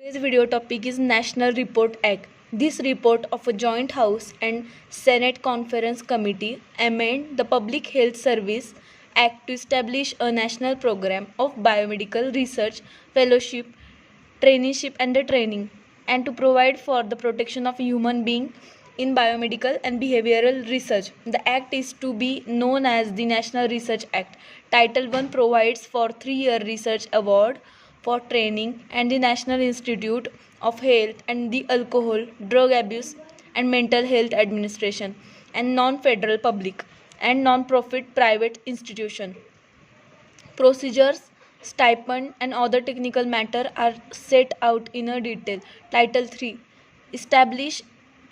Today's video topic is National Report Act. This report of a Joint House and Senate Conference Committee amend the Public Health Service Act to establish a national program of biomedical research, fellowship, traineeship and training, and to provide for the protection of human being in biomedical and behavioral research. The act is to be known as the National Research Act. Title 1 provides for 3-year research award for training and the National Institute of Health and the Alcohol, Drug Abuse and Mental Health Administration and non-federal public and non-profit private institution. Procedures, stipend and other technical matter are set out in a detail. Title 3 establish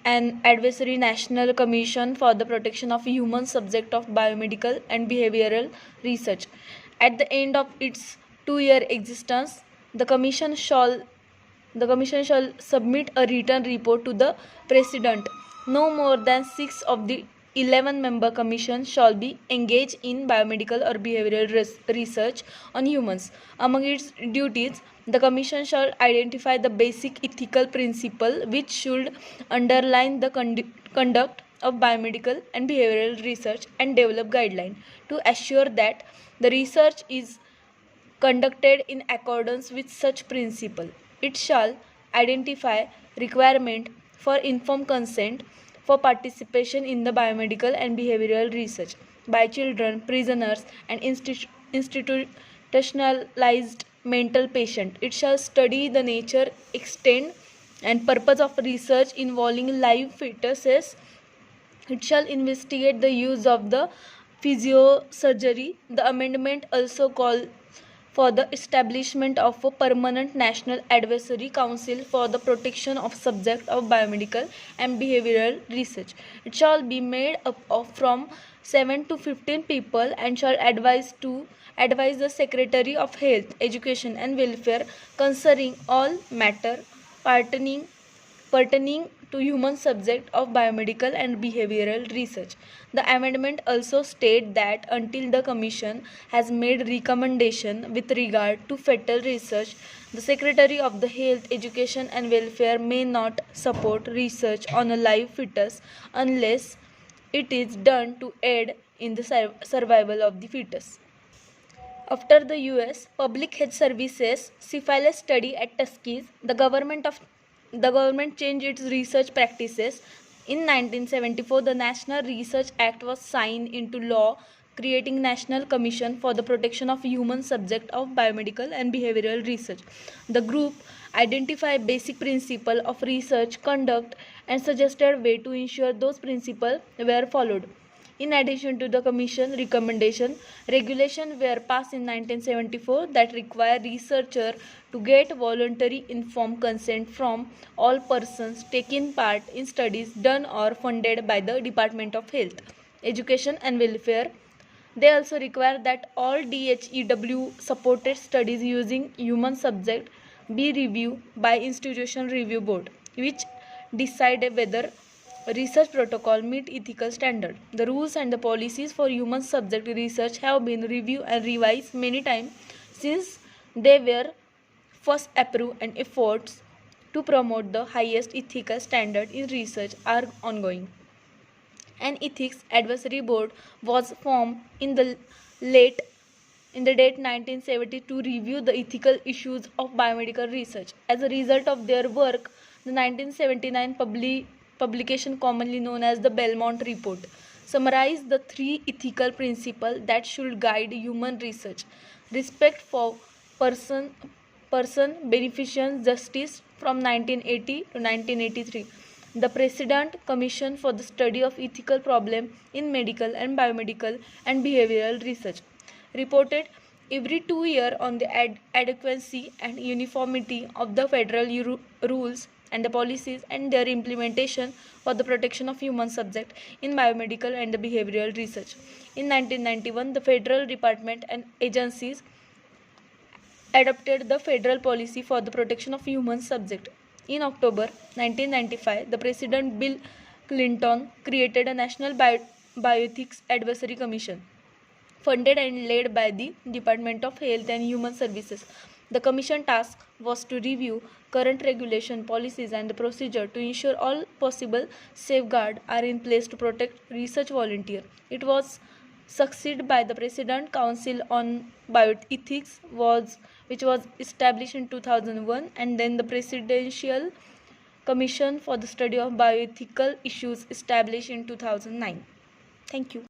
an advisory national commission for the protection of human subject of biomedical and behavioral research. At the end of its 2-year existence, the commission shall submit a written report to the president. No more than 6 of the 11-member commission shall be engaged in biomedical or behavioral research on humans. Among its duties, the commission shall identify the basic ethical principle which should underline the conduct of biomedical and behavioral research and develop guidelines to assure that the research is conducted in accordance with such principle. It shall identify requirement for informed consent for participation in the biomedical and behavioral research by children, prisoners, and institutionalized mental patient. It shall study the nature, extent, and purpose of research involving live fetuses. It shall investigate the use of the physiosurgery. The amendment also calls for the establishment of a permanent national advisory council for the protection of subjects of biomedical and behavioral research. It shall be made up of from 7 to 15 people and shall advise the Secretary of Health, Education and Welfare concerning all matter pertaining to human subject of biomedical and behavioral research. The amendment also states that until the Commission has made recommendation with regard to fetal research, the Secretary of the Health, Education and Welfare may not support research on a live fetus unless it is done to aid in the survival of the fetus. After the US Public Health Services syphilis study at Tuskegee, the government changed its research practices. In 1974, the National Research Act was signed into law, creating National Commission for the Protection of Human Subject of Biomedical and Behavioral Research. The group identified basic principles of research conduct and suggested ways to ensure those principles were followed. In addition to the Commission recommendation, regulations were passed in 1974 that require researchers to get voluntary informed consent from all persons taking part in studies done or funded by the Department of Health, Education and Welfare. They also require that all DHEW supported studies using human subject be reviewed by Institution Review Board, which decide whether research protocol meet ethical standard. The rules and the policies for human subject research have been reviewed and revised many times since they were first approved, and efforts to promote the highest ethical standard in research are ongoing. An ethics advisory board was formed in the date 1970 to review the ethical issues of biomedical research. As a result of their work, the 1979 publication commonly known as the Belmont Report summarized the 3 ethical principles that should guide human research: respect for person, beneficence, justice from 1980 to 1983. The President Commission for the Study of Ethical Problems in Medical and Biomedical and Behavioral Research reported every 2 years on the adequacy and uniformity of the federal rules and the policies and their implementation for the protection of human subject in biomedical and the behavioral research. In 1991, the federal department and agencies adopted the federal policy for the protection of human subject. In October 1995, the President Bill Clinton created a National Bioethics Advisory Commission, funded and led by the Department of Health and Human Services. The Commission task was to review current regulation, policies, and the procedure to ensure all possible safeguards are in place to protect research volunteers. It was succeeded by the President Council on Bioethics, which was established in 2001, and then the Presidential Commission for the Study of Bioethical Issues established in 2009. Thank you.